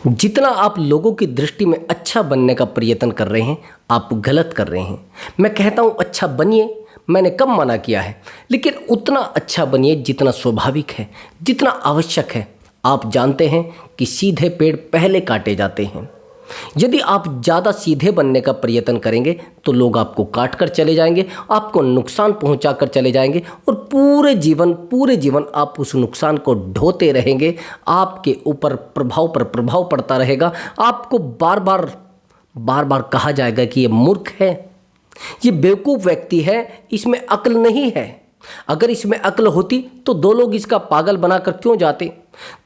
जितना आप लोगों की दृष्टि में अच्छा बनने का प्रयत्न कर रहे हैं, आप गलत कर रहे हैं। मैं कहता हूँ अच्छा बनिए, मैंने कब मना किया है, लेकिन उतना अच्छा बनिए जितना स्वाभाविक है, जितना आवश्यक है। आप जानते हैं कि सीधे पेड़ पहले काटे जाते हैं। यदि आप ज़्यादा सीधे बनने का प्रयत्न करेंगे तो लोग आपको काट कर चले जाएंगे, आपको नुकसान पहुंचा कर चले जाएंगे और पूरे जीवन आप उस नुकसान को ढोते रहेंगे। आपके ऊपर प्रभाव पर प्रभाव पड़ता रहेगा। आपको बार बार कहा जाएगा कि ये मूर्ख है, ये बेवकूफ़ व्यक्ति है, इसमें अक्ल नहीं है। अगर इसमें अक्ल होती तो दो लोग इसका पागल बनाकर क्यों जाते।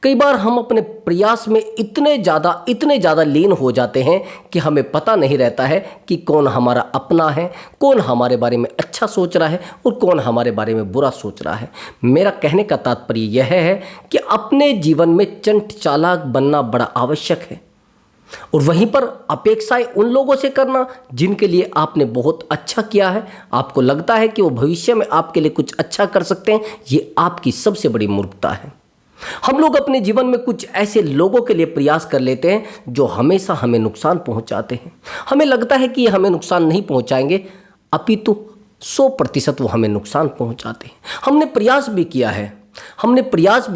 कई बार हम अपने प्रयास में इतने ज़्यादा लीन हो जाते हैं कि हमें पता नहीं रहता है कि कौन हमारा अपना है, कौन हमारे बारे में अच्छा सोच रहा है और कौन हमारे बारे में बुरा सोच रहा है। मेरा कहने का तात्पर्य यह है कि अपने जीवन में चंट चालाक बनना बड़ा आवश्यक है और वहीं पर अपेक्षाएं उन लोगों से करना जिनके लिए आपने बहुत अच्छा किया है, आपको लगता है कि वो भविष्य में आपके लिए कुछ अच्छा कर सकते हैं, ये आपकी सबसे बड़ी मूर्खता है। हम लोग अपने जीवन में कुछ ऐसे लोगों के लिए प्रयास कर लेते हैं जो हमेशा हमें नुकसान पहुंचाते हैं। हमें लगता है कि ये हमें नुकसान नहीं पहुंचाएंगे, अपितु 100% वो हमें नुकसान पहुंचाते हैं। हमने प्रयास भी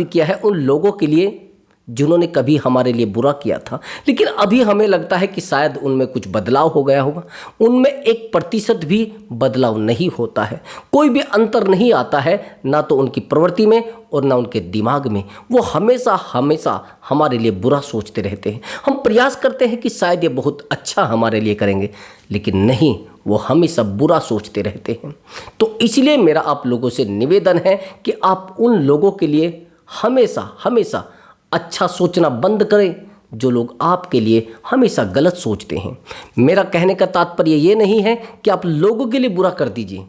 किया है उन लोगों के लिए जिन्होंने कभी हमारे लिए बुरा किया था, लेकिन अभी हमें लगता है कि शायद उनमें कुछ बदलाव हो गया होगा। उनमें 1% भी बदलाव नहीं होता है, कोई भी अंतर नहीं आता है, ना तो उनकी प्रवृत्ति में और ना उनके दिमाग में। वो हमेशा हमारे लिए बुरा सोचते रहते हैं। हम प्रयास करते हैं कि शायद ये बहुत अच्छा हमारे लिए करेंगे, लेकिन नहीं, वो हमेशा बुरा सोचते रहते हैं। तो इसलिए मेरा आप लोगों से निवेदन है कि आप उन लोगों के लिए हमेशा अच्छा सोचना बंद करें जो लोग आपके लिए हमेशा गलत सोचते हैं। मेरा कहने का तात्पर्य ये नहीं है कि आप लोगों के लिए बुरा कर दीजिए,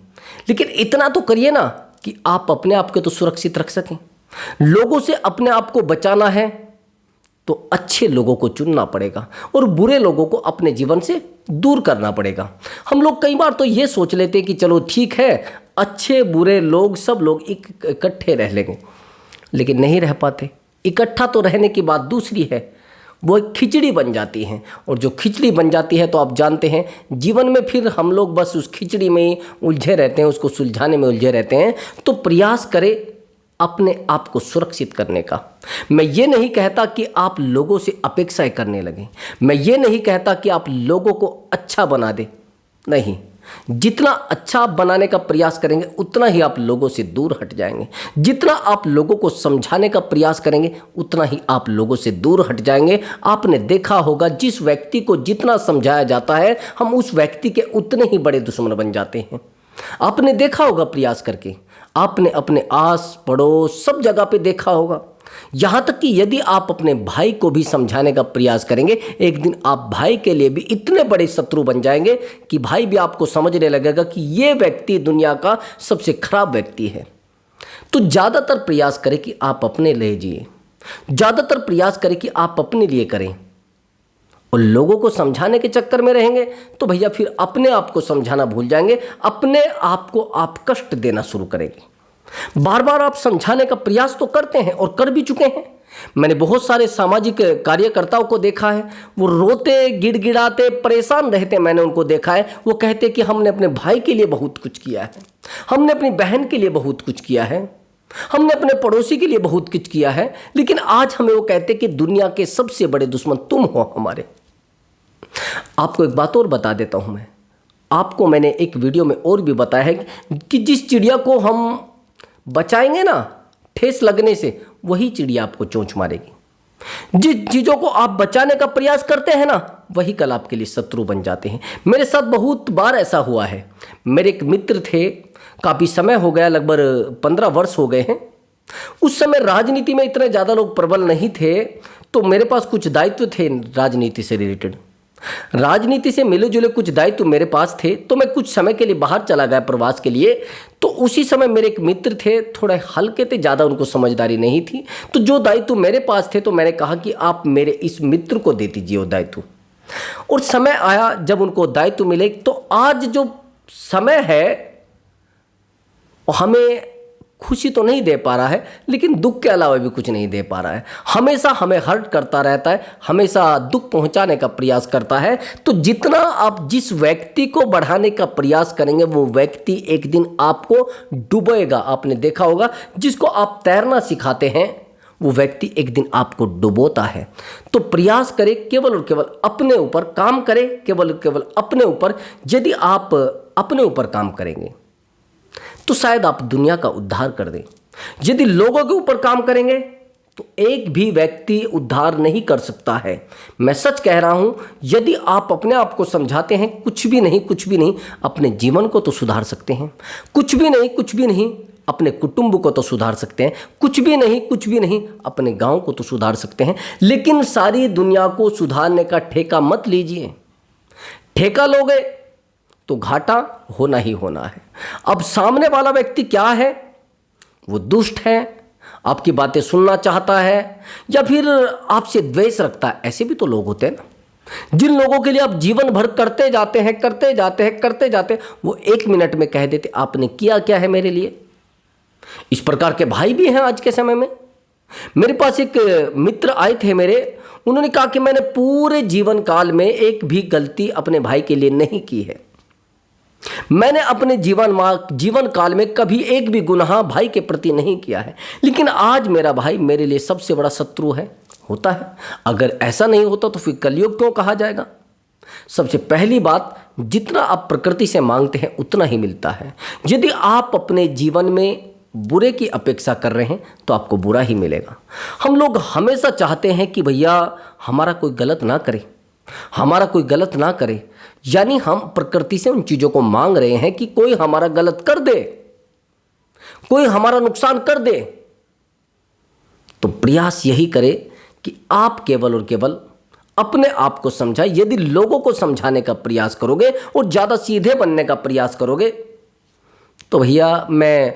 लेकिन इतना तो करिए ना कि आप अपने आप को तो सुरक्षित रख सकें। लोगों से अपने आप को बचाना है तो अच्छे लोगों को चुनना पड़ेगा और बुरे लोगों को अपने जीवन से दूर करना पड़ेगा। हम लोग कई बार तो ये सोच लेते हैं कि चलो ठीक है, अच्छे बुरे लोग सब लोग इकट्ठे रह लेंगे, लेकिन नहीं रह पाते। इकट्ठा तो रहने की बात दूसरी है, वो एक खिचड़ी बन जाती है और जो खिचड़ी बन जाती है तो आप जानते हैं जीवन में फिर हम लोग बस उस खिचड़ी में ही उलझे रहते हैं, उसको सुलझाने में उलझे रहते हैं। तो प्रयास करें अपने आप को सुरक्षित करने का। मैं ये नहीं कहता कि आप लोगों से अपेक्षाएं करने लगें, मैं ये नहीं कहता कि आप लोगों को अच्छा बना दें, नहीं। जितना अच्छा बनाने का प्रयास करेंगे उतना ही आप लोगों से दूर हट जाएंगे। जितना आप लोगों को समझाने का प्रयास करेंगे उतना ही आप लोगों से दूर हट जाएंगे। आपने देखा होगा जिस व्यक्ति को जितना समझाया जाता है हम उस व्यक्ति के उतने ही बड़े दुश्मन बन जाते हैं। आपने देखा होगा प्रयास करके, आपने अपने आस पड़ोस सब जगह पे देखा होगा। यहाँ तक कि यदि आप अपने भाई को भी समझाने का प्रयास करेंगे, एक दिन आप भाई के लिए भी इतने बड़े शत्रु बन जाएंगे कि भाई भी आपको समझने लगेगा कि ये व्यक्ति दुनिया का सबसे खराब व्यक्ति है। तो ज़्यादातर प्रयास करें कि आप अपने लिए जिए, ज़्यादातर प्रयास करें कि आप अपने लिए करें। और लोगों को समझाने के चक्कर में रहेंगे तो भैया फिर अपने आप को समझाना भूल जाएंगे, अपने आप को आप कष्ट देना शुरू करेंगे। बार बार आप समझाने का प्रयास तो करते हैं और कर भी चुके हैं। मैंने बहुत सारे सामाजिक कार्यकर्ताओं को देखा है, वो रोते गिड़गिड़ाते परेशान रहते, मैंने उनको देखा है। वो कहते कि हमने अपने भाई के लिए बहुत कुछ किया है, हमने अपनी बहन के लिए बहुत कुछ किया है, हमने अपने पड़ोसी के लिए बहुत कुछ किया है, लेकिन आज हमें वो कहते कि दुनिया के सबसे बड़े दुश्मन तुम हो हमारे। आपको एक बात और बता देता हूं, मैंने एक वीडियो में और भी बताया है कि जिस चिड़िया को हम बचाएंगे ना ठेस लगने से, वही चिड़िया आपको चोंच मारेगी। जिस चीज़ों को आप बचाने का प्रयास करते हैं ना, वही कल आपके लिए शत्रु बन जाते हैं। मेरे साथ बहुत बार ऐसा हुआ है। मेरे एक मित्र थे, काफ़ी समय हो गया, लगभग 15 वर्ष हो गए हैं। उस समय राजनीति में इतने ज़्यादा लोग प्रबल नहीं थे, तो मेरे पास कुछ दायित्व थे राजनीति से रिलेटेड। राजनीति से मिले जुले कुछ दायित्व मेरे पास थे, तो मैं कुछ समय के लिए बाहर चला गया प्रवास के लिए। तो उसी समय मेरे एक मित्र थे, थोड़े हल्के थे, ज़्यादा उनको समझदारी नहीं थी। तो जो दायित्व मेरे पास थे तो मैंने कहा कि आप मेरे इस मित्र को दे दीजिए वो दायित्व। और समय आया जब उनको दायित्व मिले, तो आज जो समय है हमें खुशी तो नहीं दे पा रहा है, लेकिन दुख के अलावा भी कुछ नहीं दे पा रहा है। हमेशा हमें हर्ट करता रहता है, हमेशा दुख पहुंचाने का प्रयास करता है। तो जितना आप जिस व्यक्ति को बढ़ाने का प्रयास करेंगे, वो व्यक्ति एक दिन आपको डुबोएगा। आपने देखा होगा, जिसको आप तैरना सिखाते हैं वो व्यक्ति एक दिन आपको डुबोता है। तो प्रयास करें, केवल और केवल अपने ऊपर काम करें, केवल और केवल अपने ऊपर। यदि आप अपने ऊपर काम करेंगे तो शायद आप दुनिया का उद्धार कर दें। यदि लोगों के ऊपर काम करेंगे तो एक भी व्यक्ति उद्धार नहीं कर सकता है। मैं सच कह रहा हूं, यदि आप अपने आप को समझाते हैं कुछ भी नहीं, अपने जीवन को तो सुधार सकते हैं। कुछ भी नहीं, अपने कुटुंब को तो सुधार सकते हैं। कुछ भी नहीं, अपने गांव को तो सुधार सकते हैं। लेकिन सारी दुनिया को सुधारने का ठेका मत लीजिए। ठेका लोगे तो घाटा होना ही होना है। अब सामने वाला व्यक्ति क्या है? वो दुष्ट है, आपकी बातें सुनना चाहता है, या फिर आपसे द्वेष रखता है। ऐसे भी तो लोग होते हैं ना, जिन लोगों के लिए आप जीवन भर करते जाते हैं, वो 1 मिनट में कह देते आपने किया क्या है मेरे लिए। इस प्रकार के भाई भी हैं आज के समय में। मेरे पास एक मित्र आए थे मेरे, उन्होंने कहा कि मैंने पूरे जीवन काल में एक भी गलती अपने भाई के लिए नहीं की है। मैंने अपने जीवन काल में कभी एक भी गुनाह भाई के प्रति नहीं किया है, लेकिन आज मेरा भाई मेरे लिए सबसे बड़ा शत्रु है। होता है, अगर ऐसा नहीं होता तो फिर कलयुग क्यों कहा जाएगा। सबसे पहली बात, जितना आप प्रकृति से मांगते हैं उतना ही मिलता है। यदि आप अपने जीवन में बुरे की अपेक्षा कर रहे हैं तो आपको बुरा ही मिलेगा। हम लोग हमेशा चाहते हैं कि भैया हमारा कोई गलत ना करे, यानी हम प्रकृति से उन चीज़ों को मांग रहे हैं कि कोई हमारा गलत कर दे, कोई हमारा नुकसान कर दे। तो प्रयास यही करे कि आप केवल और केवल अपने आप को समझाएं। यदि लोगों को समझाने का प्रयास करोगे और ज़्यादा सीधे बनने का प्रयास करोगे तो भैया मैं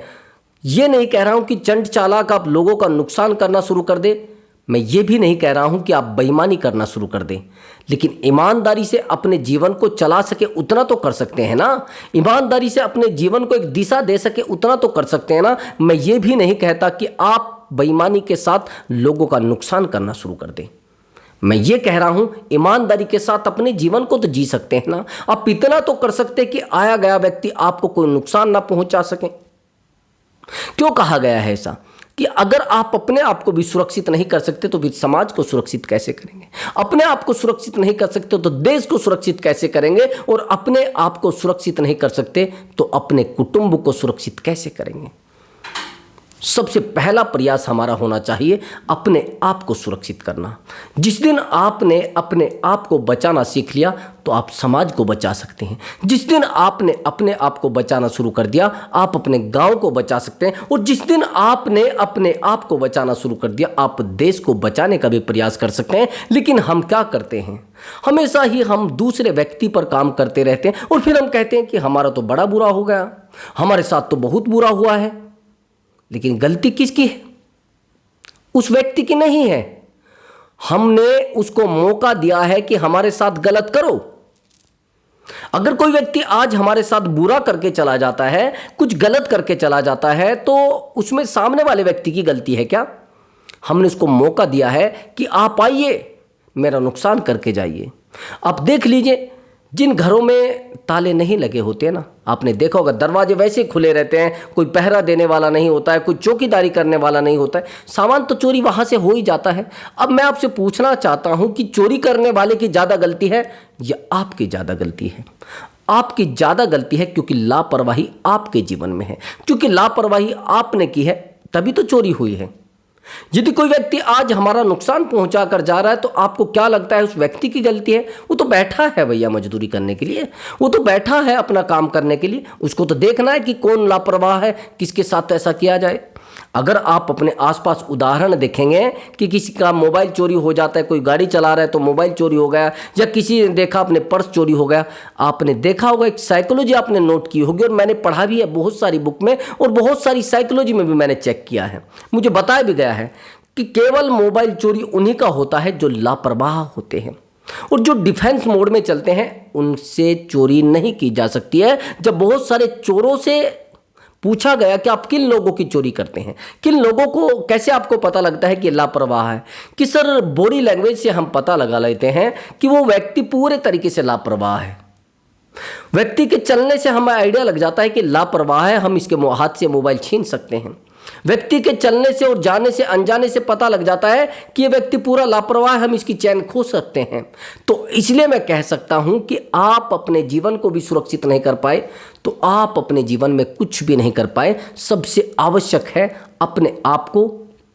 ये नहीं कह रहा हूं कि चंट चालाक आप लोगों का नुकसान करना शुरू कर दे, मैं ये भी नहीं कह रहा हूं कि आप बेईमानी करना शुरू कर दें, लेकिन ईमानदारी से अपने जीवन को चला सके उतना तो कर सकते हैं ना। ईमानदारी से अपने जीवन को एक दिशा दे सके उतना तो कर सकते हैं ना। मैं ये भी नहीं कहता कि आप बेईमानी के साथ लोगों का नुकसान करना शुरू कर दें। मैं ये कह रहा हूं ईमानदारी के साथ अपने जीवन को तो जी सकते हैं ना। आप इतना तो कर सकते कि आया गया व्यक्ति आपको कोई नुकसान ना पहुंचा सके। क्यों कहा गया है ऐसा कि अगर आप अपने आप को भी सुरक्षित नहीं कर सकते तो फिर समाज को सुरक्षित कैसे करेंगे। अपने आप को सुरक्षित नहीं कर सकते तो देश को सुरक्षित कैसे करेंगे, और अपने आप को सुरक्षित नहीं कर सकते तो अपने कुटुंब को सुरक्षित कैसे करेंगे। सबसे पहला प्रयास हमारा होना चाहिए अपने आप को सुरक्षित करना। जिस दिन आपने अपने आप को बचाना सीख लिया तो आप समाज को बचा सकते हैं। जिस दिन आपने अपने आप को बचाना शुरू कर दिया आप अपने गांव को बचा सकते हैं, और जिस दिन आपने अपने आप को बचाना शुरू कर दिया आप देश को बचाने का भी प्रयास कर सकते हैं। लेकिन हम क्या करते हैं, हमेशा ही हम दूसरे व्यक्ति पर काम करते रहते हैं और फिर हम कहते हैं कि हमारा तो बड़ा बुरा हो गया, हमारे साथ तो बहुत बुरा हुआ है। लेकिन गलती किसकी है? उस व्यक्ति की नहीं है। हमने उसको मौका दिया है कि हमारे साथ गलत करो। अगर कोई व्यक्ति आज हमारे साथ बुरा करके चला जाता है, कुछ गलत करके चला जाता है, तो उसमें सामने वाले व्यक्ति की गलती है क्या? हमने उसको मौका दिया है कि आप आइए, मेरा नुकसान करके जाइए। आप देख लीजिए, जिन घरों में ताले नहीं लगे होते हैं ना, आपने देखा होगा दरवाजे वैसे खुले रहते हैं, कोई पहरा देने वाला नहीं होता है, कोई चौकीदारी करने वाला नहीं होता है, सामान तो चोरी वहाँ से हो ही जाता है। अब मैं आपसे पूछना चाहता हूँ कि चोरी करने वाले की ज़्यादा गलती है या आपकी ज़्यादा गलती है? आपकी ज़्यादा गलती है, क्योंकि लापरवाही आपके जीवन में है। क्योंकि लापरवाही आपने की है तभी तो चोरी हुई है। यदि कोई व्यक्ति आज हमारा नुकसान पहुंचा कर जा रहा है तो आपको क्या लगता है उस व्यक्ति की गलती है? वो तो बैठा है भैया मजदूरी करने के लिए, वो तो बैठा है अपना काम करने के लिए। उसको तो देखना है कि कौन लापरवाह है, किसके साथ ऐसा किया जाए। अगर आप अपने आसपास उदाहरण देखेंगे कि किसी का मोबाइल चोरी हो जाता है, कोई गाड़ी चला रहा है तो मोबाइल चोरी हो गया, या किसी ने देखा अपने पर्स चोरी हो गया, आपने देखा होगा एक साइकोलॉजी आपने नोट की होगी, और मैंने पढ़ा भी है बहुत सारी बुक में, और बहुत सारी साइकोलॉजी में भी मैंने चेक किया है, मुझे बताया भी गया है कि केवल मोबाइल चोरी उन्हीं का होता है जो लापरवाह होते हैं, और जो डिफेंस मोड में चलते हैं उनसे चोरी नहीं की जा सकती है। जब बहुत सारे चोरों से पूछा गया कि आप किन लोगों की चोरी करते हैं, किन लोगों को कैसे आपको पता लगता है कि लापरवाह है, कि सर बॉडी लैंग्वेज से हम पता लगा लेते हैं कि वो व्यक्ति पूरे तरीके से लापरवाह है। व्यक्ति के चलने से हमें आइडिया लग जाता है कि लापरवाह है, हम इसके हाथ से मोबाइल छीन सकते हैं। व्यक्ति के चलने से और जाने से अनजाने से पता लग जाता है कि ये व्यक्ति पूरा लापरवाह है, हम इसकी चैन खो सकते हैं। तो इसलिए मैं कह सकता हूं कि आप अपने जीवन को भी सुरक्षित नहीं कर पाए तो आप अपने जीवन में कुछ भी नहीं कर पाए। सबसे आवश्यक है अपने आप को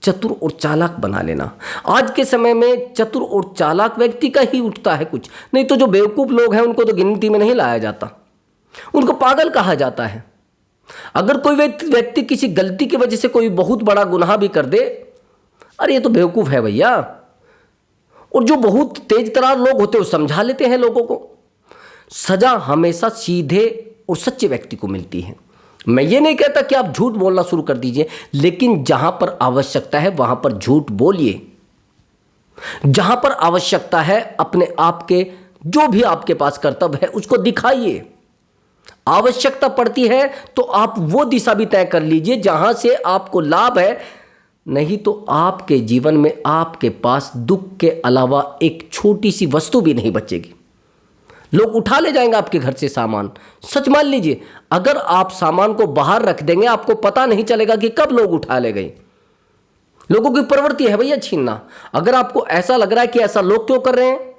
चतुर और चालाक बना लेना। आज के समय में चतुर और चालाक व्यक्ति का ही उठता है कुछ, नहीं तो जो बेवकूफ़ लोग हैं उनको तो गिनती में नहीं लाया जाता, उनको पागल कहा जाता है। अगर कोई व्यक्ति किसी गलती की वजह से कोई बहुत बड़ा गुनाह भी कर दे, अरे ये तो बेवकूफ़ है भैया। और जो बहुत तेज तरार लोग होते हैं वो समझा लेते हैं लोगों को। सजा हमेशा सीधे और सच्चे व्यक्ति को मिलती है। मैं ये नहीं कहता कि आप झूठ बोलना शुरू कर दीजिए, लेकिन जहां पर आवश्यकता है वहां पर झूठ बोलिए। जहां पर आवश्यकता है अपने आप के जो भी आपके पास कर्तव्य है उसको दिखाइए। आवश्यकता पड़ती है तो आप वो दिशा भी तय कर लीजिए जहां से आपको लाभ है, नहीं तो आपके जीवन में आपके पास दुख के अलावा एक छोटी सी वस्तु भी नहीं बचेगी। लोग उठा ले जाएंगे आपके घर से सामान। सच मान लीजिए, अगर आप सामान को बाहर रख देंगे आपको पता नहीं चलेगा कि कब लोग उठा ले गए। लोगों की प्रवृत्ति है भैया छीनना। अगर आपको ऐसा लग रहा है कि ऐसा लोग क्यों कर रहे हैं,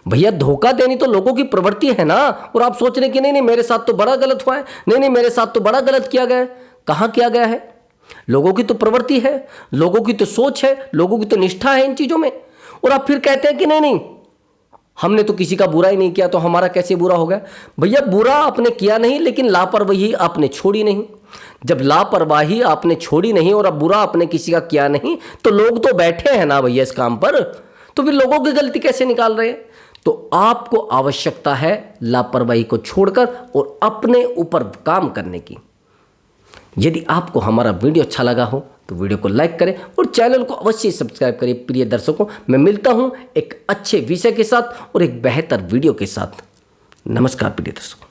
भैया धोखा देनी तो लोगों की प्रवृत्ति है ना। और आप सोच रहे हैं कि नहीं नहीं मेरे साथ तो बड़ा गलत हुआ है, नहीं नहीं मेरे साथ तो बड़ा गलत किया गया है। कहाँ किया गया है? लोगों की तो प्रवृत्ति है, लोगों की तो सोच है, लोगों की तो निष्ठा है इन चीज़ों में। और आप फिर कहते हैं कि नहीं नहीं हमने तो किसी का बुरा ही नहीं किया तो हमारा कैसे बुरा हो गया। भैया बुरा आपने किया नहीं, लेकिन लापरवाही आपने छोड़ी नहीं। जब लापरवाही आपने छोड़ी नहीं और अब बुरा आपने किसी का किया नहीं, तो लोग तो बैठे हैं ना भैया इस काम पर, तो फिर लोगों की गलती कैसे निकाल रहे हैं? तो आपको आवश्यकता है लापरवाही को छोड़कर और अपने ऊपर काम करने की। यदि आपको हमारा वीडियो अच्छा लगा हो तो वीडियो को लाइक करें और चैनल को अवश्य सब्सक्राइब करें। प्रिय दर्शकों, मैं मिलता हूं एक अच्छे विषय के साथ और एक बेहतर वीडियो के साथ। नमस्कार प्रिय दर्शकों।